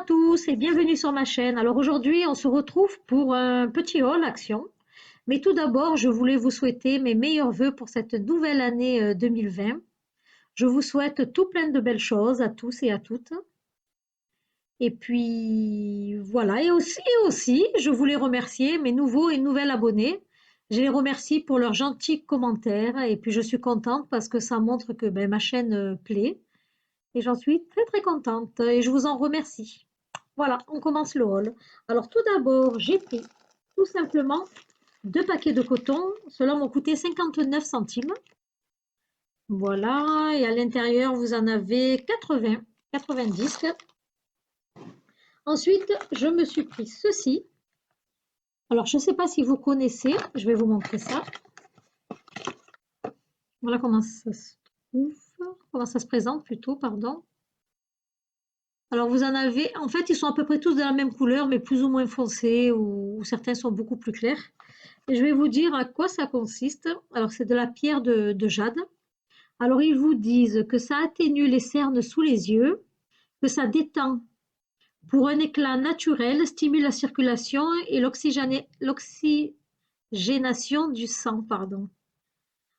tous et bienvenue sur ma chaîne. Alors aujourd'hui, on se retrouve pour un petit haul action. Mais tout d'abord, je voulais vous souhaiter mes meilleurs vœux pour cette nouvelle année 2020. Je vous souhaite tout plein de belles choses à tous et à toutes. Et puis voilà, et aussi, je voulais remercier mes nouveaux et nouvelles abonnés. Je les remercie pour leurs gentils commentaires et puis je suis contente parce que ça montre que ma chaîne plaît. Et j'en suis très très contente et je vous en remercie. Voilà, on commence le haul. Alors tout d'abord, j'ai pris tout simplement 2 paquets de coton. Cela m'ont coûté 59 centimes. Voilà, et à l'intérieur, vous en avez 80, 90. Ensuite, je me suis pris ceci. Alors, je ne sais pas si vous connaissez, je vais vous montrer ça. Voilà comment ça se trouve, comment ça se présente plutôt, pardon. Alors vous en avez, en fait, ils sont à peu près tous de la même couleur, mais plus ou moins foncés, ou certains sont beaucoup plus clairs. Et je vais vous dire à quoi ça consiste. Alors c'est de la pierre de jade. Alors ils vous disent que ça atténue les cernes sous les yeux, que ça détend pour un éclat naturel, stimule la circulation et l'oxygénation du sang, pardon.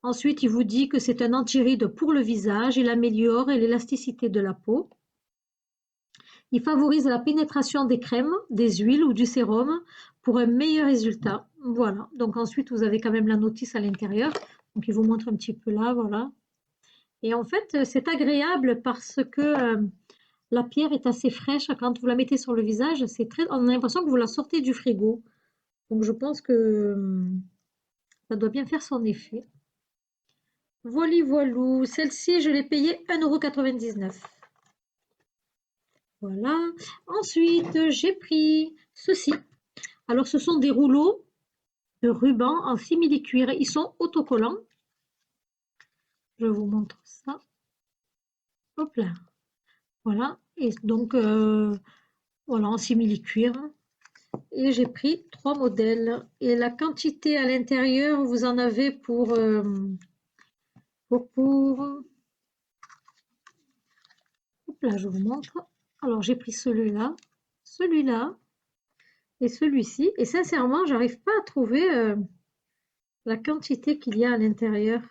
Ensuite, il vous dit que c'est un anti-rides pour le visage, il améliore l'élasticité de la peau. Il favorise la pénétration des crèmes, des huiles ou du sérum pour un meilleur résultat. Voilà. Donc ensuite, vous avez quand même la notice à l'intérieur. Donc il vous montre un petit peu là, voilà. Et en fait, c'est agréable parce que la pierre est assez fraîche. Quand vous la mettez sur le visage, on a l'impression que vous la sortez du frigo. Donc je pense que ça doit bien faire son effet. Voilà, voilou. Celle-ci, je l'ai payée 1,99 €. Voilà. Ensuite, j'ai pris ceci. Alors, ce sont des rouleaux de ruban en simili-cuir. Ils sont autocollants. Je vous montre ça. Hop là. Voilà. Et donc, voilà, en simili-cuir. Et j'ai pris 3 modèles. Et la quantité à l'intérieur, vous en avez pour hop là, je vous montre. Alors, j'ai pris celui-là et celui-ci. Et sincèrement, j'arrive pas à trouver la quantité qu'il y a à l'intérieur.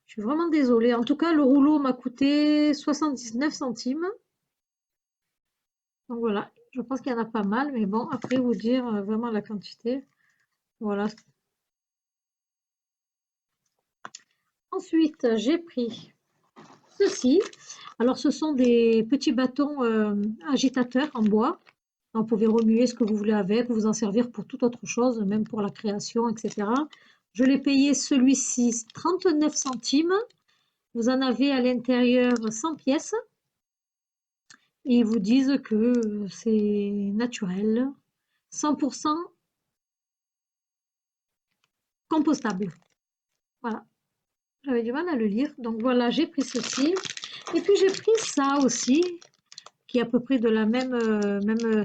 Je suis vraiment désolée. En tout cas, le rouleau m'a coûté 79 centimes. Donc voilà, je pense qu'il y en a pas mal, mais bon, après vous dire vraiment la quantité. Voilà. Ensuite, j'ai pris ceci. Alors, ce sont des petits bâtons agitateurs en bois. Vous pouvez remuer ce que vous voulez avec, vous en servir pour toute autre chose, même pour la création, etc. Je l'ai payé celui-ci 39 centimes. Vous en avez à l'intérieur 100 pièces. Et ils vous disent que c'est naturel, 100% compostable. Voilà. J'avais du mal à le lire. Donc voilà, j'ai pris ceci. Et puis j'ai pris ça aussi, qui est à peu près de la même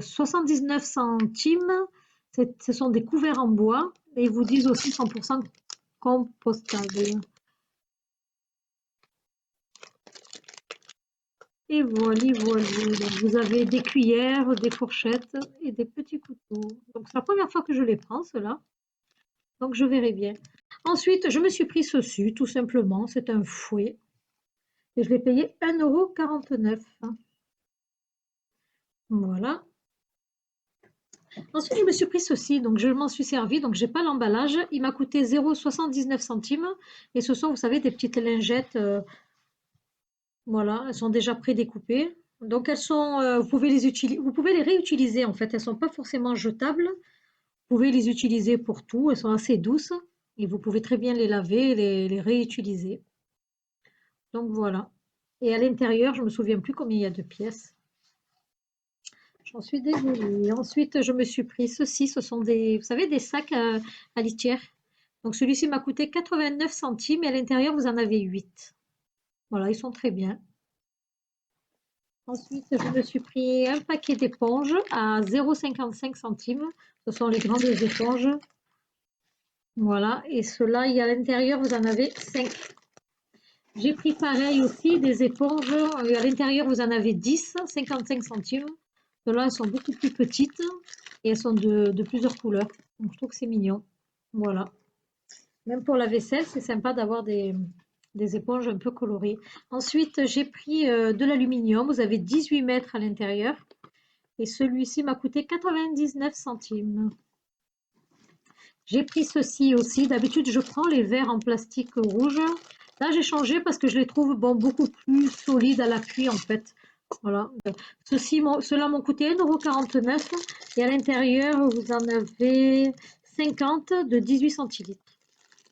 79 centimes. Ce sont des couverts en bois. Et ils vous disent aussi 100% compostable. Et voilà, voilà. Donc vous avez des cuillères, des fourchettes et des petits couteaux. Donc c'est la première fois que je les prends, ceux-là. Donc je verrai bien. Ensuite, je me suis pris ceci, tout simplement. C'est un fouet. Et je l'ai payé 1,49 €. Voilà. Ensuite, je me suis pris ceci. Donc je m'en suis servi. Donc j'ai pas l'emballage. Il m'a coûté 0,79 centimes. Et ce sont, vous savez, des petites lingettes. Voilà, elles sont déjà prédécoupées. Donc elles sont, vous pouvez les utiliser, vous pouvez les réutiliser en fait. Elles sont pas forcément jetables. Vous pouvez les utiliser pour tout. Elles sont assez douces et vous pouvez très bien les laver et les réutiliser. Donc voilà. Et à l'intérieur, je me souviens plus combien il y a de pièces. J'en suis désolée. Ensuite, je me suis pris ceci. Ce sont des, vous savez, des sacs à litière. Donc celui-ci m'a coûté 89 centimes et à l'intérieur, vous en avez 8. Voilà, ils sont très bien. Ensuite, je me suis pris un paquet d'éponges à 0,55 centimes. Ce sont les grandes éponges. Voilà, et ceux-là, à l'intérieur, vous en avez 5. J'ai pris pareil aussi des éponges. À l'intérieur, vous en avez 10, 55 centimes. Celles-là, elles sont beaucoup plus petites et elles sont de plusieurs couleurs. Donc, je trouve que c'est mignon. Voilà. Même pour la vaisselle, c'est sympa d'avoir des éponges un peu colorées. Ensuite, j'ai pris de l'aluminium. Vous avez 18 mètres à l'intérieur. Et celui-ci m'a coûté 99 centimes. J'ai pris ceci aussi. D'habitude, je prends les verres en plastique rouge. Là, j'ai changé parce que je les trouve bon, beaucoup plus solides à l'appui en fait. Voilà. Ceux-là m'ont coûté 1,49 € et à l'intérieur, vous en avez 50 de 18 centilitres.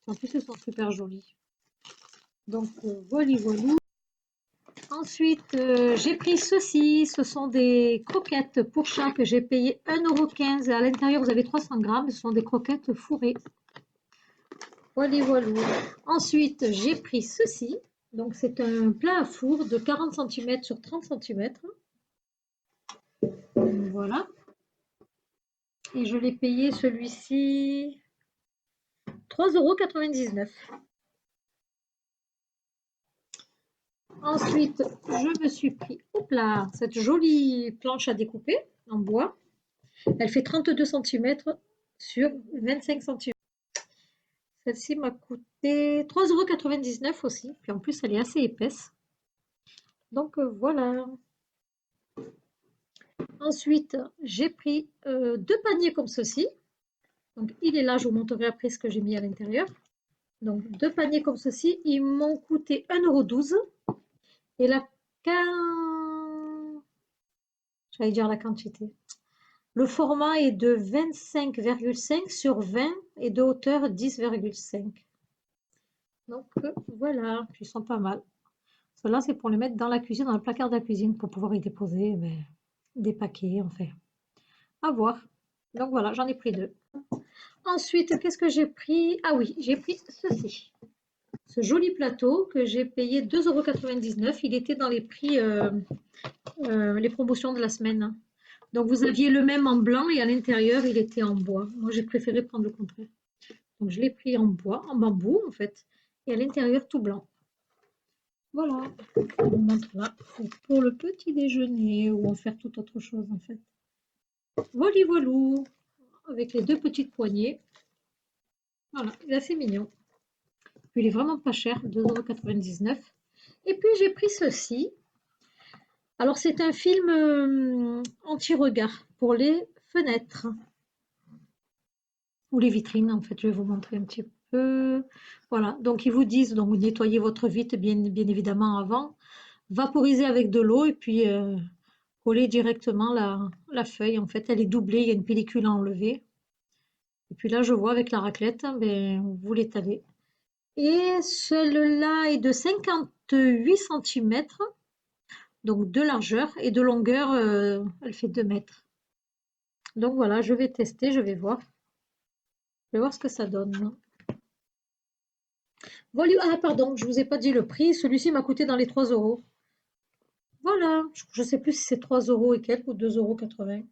En plus, ils sont super jolis. Donc, voilà, voilà. Ensuite, j'ai pris ceci. Ce sont des croquettes pour chat que j'ai payé 1,15 € À l'intérieur, vous avez 300 grammes. Ce sont des croquettes fourrées. Voilà, voilà. Ensuite, j'ai pris ceci. Donc, c'est un plat à four de 40 cm sur 30 cm. Voilà. Et je l'ai payé celui-ci 3,99 €. Ensuite, je me suis pris, hop là, cette jolie planche à découper en bois. Elle fait 32 cm sur 25 cm. Celle-ci m'a coûté 3,99 € aussi. Puis en plus, elle est assez épaisse. Donc voilà. Ensuite, j'ai pris deux paniers comme ceci. Donc il est là, je vous montrerai après ce que j'ai mis à l'intérieur. Donc deux paniers comme ceci, ils m'ont coûté 1,12 € et j'allais dire la quantité. Le format est de 25,5 sur 20 et de hauteur 10,5. Donc voilà, ils sont pas mal. Ceux-là, c'est pour les mettre dans la cuisine, dans le placard de la cuisine, pour pouvoir y déposer des paquets, en fait. À voir. Donc voilà, j'en ai pris deux. Ensuite, qu'est-ce que j'ai pris? Ah oui, j'ai pris ceci. Ce joli plateau que j'ai payé 2,99 €. Il était dans les prix, les promotions de la semaine. Donc vous aviez le même en blanc et à l'intérieur, il était en bois. Moi, j'ai préféré prendre le contraire. Donc je l'ai pris en bois, en bambou en fait, et à l'intérieur tout blanc. Voilà, je vous montre là. C'est pour le petit déjeuner ou en faire toute autre chose en fait. Voilà, voilou, avec les deux petites poignées. Voilà, il est assez mignon. Puis il est vraiment pas cher, 2,99 €. Et puis j'ai pris ceci. Alors c'est un film anti-regard pour les fenêtres ou les vitrines. En fait, je vais vous montrer un petit peu. Voilà, donc ils vous disent donc vous nettoyez votre vitre bien évidemment avant, vaporiser avec de l'eau et puis coller directement la feuille. En fait, elle est doublée, il y a une pellicule à enlever. Et puis là, je vois avec la raclette, ben, vous l'étalez. Et celle-là est de 58 cm, donc de largeur, et de longueur, elle fait 2 mètres. Donc voilà, je vais tester, je vais voir. Je vais voir ce que ça donne. Voilà, ah pardon, je ne vous ai pas dit le prix. Celui-ci m'a coûté dans les 3 euros. Voilà, je ne sais plus si c'est 3 euros et quelques ou 2,80 €.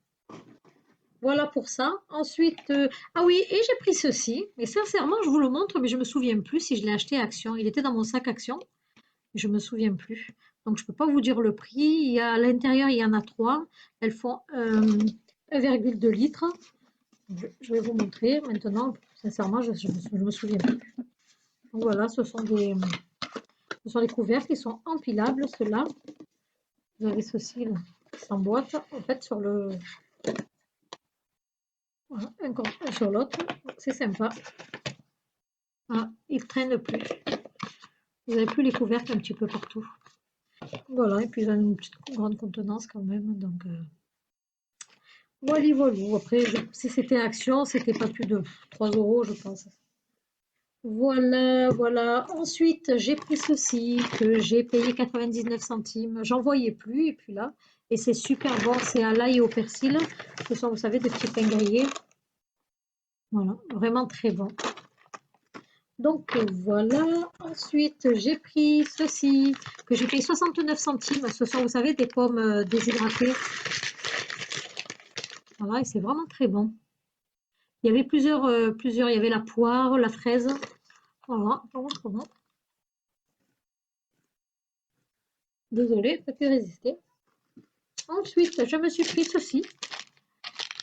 Voilà pour ça. Ensuite, ah oui, et j'ai pris ceci. Mais sincèrement, je vous le montre, mais je ne me souviens plus si je l'ai acheté à Action. Il était dans mon sac Action. Je ne me souviens plus. Donc, je ne peux pas vous dire le prix. À l'intérieur, il y en a trois. Elles font 1,2 litre. Je vais vous montrer maintenant. Sincèrement, je ne me souviens plus. Donc, voilà, ce sont des couvercles qui sont empilables, ceux-là. Vous avez ceci là, qui s'emboîte en fait sur le. Voilà, un sur l'autre. C'est sympa. Voilà, ils ne traînent plus. Vous n'avez plus les couvercles un petit peu partout. Voilà, et puis ils ont une petite grande contenance quand même. Donc, voilà, voilà. Après, si c'était Action, c'était pas plus de 3 euros, je pense. Voilà, voilà. Ensuite, j'ai pris ceci que j'ai payé 99 centimes. J'en voyais plus, et puis là, et c'est super bon. C'est à l'ail et au persil. Ce sont, vous savez, des petits pains grillés. Voilà, vraiment très bon. Donc voilà. Ensuite, j'ai pris ceci que j'ai payé 69 centimes. Ce sont, vous savez, des pommes déshydratées. Voilà, et c'est vraiment très bon. Il y avait plusieurs. Il y avait la poire, la fraise. Voilà, vraiment très bon. Désolée, ça fait résister. Ensuite, je me suis pris ceci.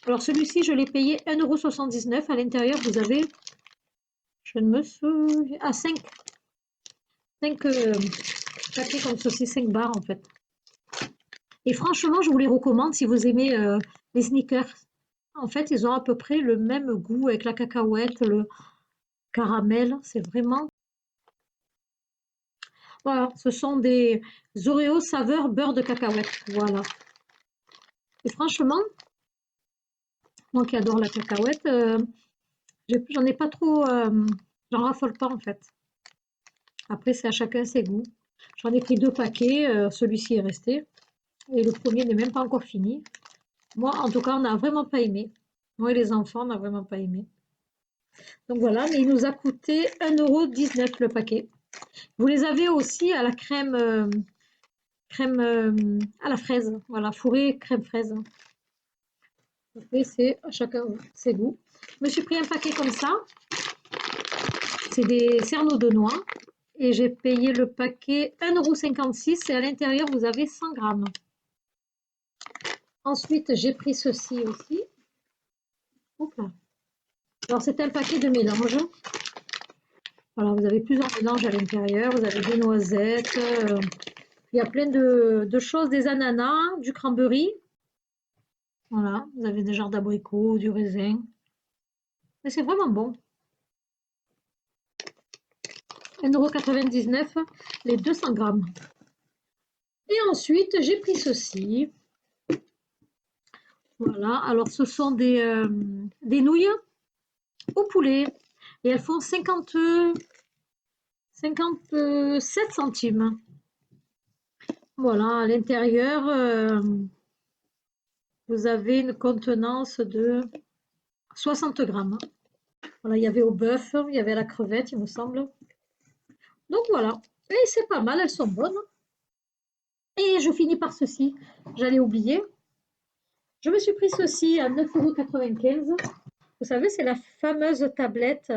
Alors celui-ci, je l'ai payé 1,79 €. À l'intérieur, vous avez, je ne me souviens, 5 paquets comme ceci, 5 barres en fait. Et franchement, je vous les recommande si vous aimez les sneakers. En fait, ils ont à peu près le même goût avec la cacahuète, le caramel. C'est vraiment... Voilà, ce sont des Oreos saveur beurre de cacahuète. Voilà. Et franchement, moi qui adore la cacahuète, j'en ai pas trop... j'en raffole pas en fait. Après, c'est à chacun ses goûts. J'en ai pris 2 paquets, celui-ci est resté. Et le premier n'est même pas encore fini. Moi, en tout cas, on n'a vraiment pas aimé. Moi et les enfants, on n'a vraiment pas aimé. Donc voilà, mais il nous a coûté 1,19 € le paquet. Vous les avez aussi à la crème, à la fraise. Voilà, fourré crème fraise. Après, c'est à chacun ses goûts. Je me suis pris un paquet comme ça. C'est des cerneaux de noix. Et j'ai payé le paquet 1,56 € et à l'intérieur, vous avez 100 grammes. Ensuite, j'ai pris ceci aussi. Hop là. Alors, c'est un paquet de mélange. Voilà, vous avez plusieurs mélanges à l'intérieur. Vous avez des noisettes. Il y a plein de choses, des ananas, du cranberry. Voilà, vous avez des genres d'abricots, du raisin. Mais c'est vraiment bon. 1,99 € les 200 grammes. Et ensuite, j'ai pris ceci. Voilà, alors ce sont des nouilles au poulet. Et elles font 57 centimes. Voilà, à l'intérieur, vous avez une contenance de 60 grammes. Voilà, il y avait au bœuf, il y avait à la crevette, il me semble. Donc voilà, et c'est pas mal, elles sont bonnes. Et je finis par ceci, j'allais oublier. Je me suis pris ceci à 9,95 €. Vous savez, c'est la fameuse tablette.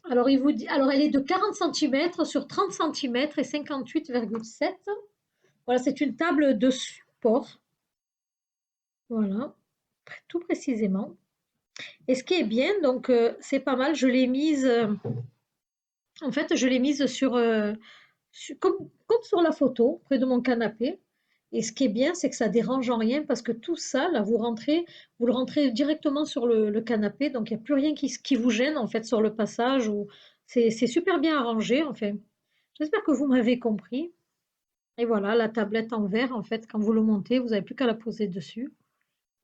Alors, il vous dit, alors elle est de 40 cm sur 30 cm et 58,7. Voilà, c'est une table de support. Voilà, tout précisément. Et ce qui est bien, donc c'est pas mal, je l'ai mise, en fait, je l'ai mise comme sur la photo, près de mon canapé. Et ce qui est bien, c'est que ça dérange en rien parce que tout ça, là, vous le rentrez directement sur le canapé, donc il n'y a plus rien qui vous gêne en fait sur le passage. C'est super bien arrangé, en fait. J'espère que vous m'avez compris. Et voilà, la tablette en verre, en fait, quand vous le montez, vous n'avez plus qu'à la poser dessus.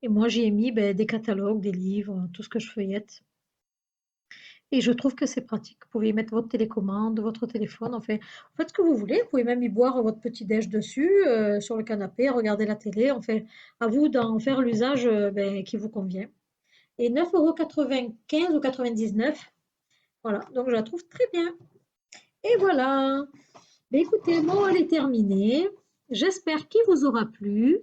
Et moi, j'y ai mis ben, des catalogues, des livres, tout ce que je feuillette. Et je trouve que c'est pratique. Vous pouvez y mettre votre télécommande, votre téléphone, en fait, faites ce que vous voulez. Vous pouvez même y boire votre petit déj dessus, sur le canapé, regarder la télé. En fait, à vous d'en faire l'usage ben, qui vous convient. Et 9,95 € ou 99. Voilà, donc je la trouve très bien. Et voilà. Ben, écoutez, mon haul est terminé. J'espère qu'il vous aura plu.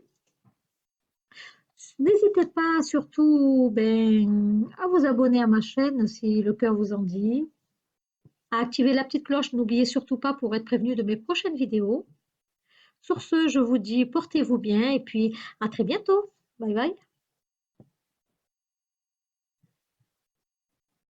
N'hésitez pas surtout ben, à vous abonner à ma chaîne si le cœur vous en dit, à activer la petite cloche, n'oubliez surtout pas pour être prévenu de mes prochaines vidéos. Sur ce, je vous dis portez-vous bien et puis à très bientôt. Bye bye.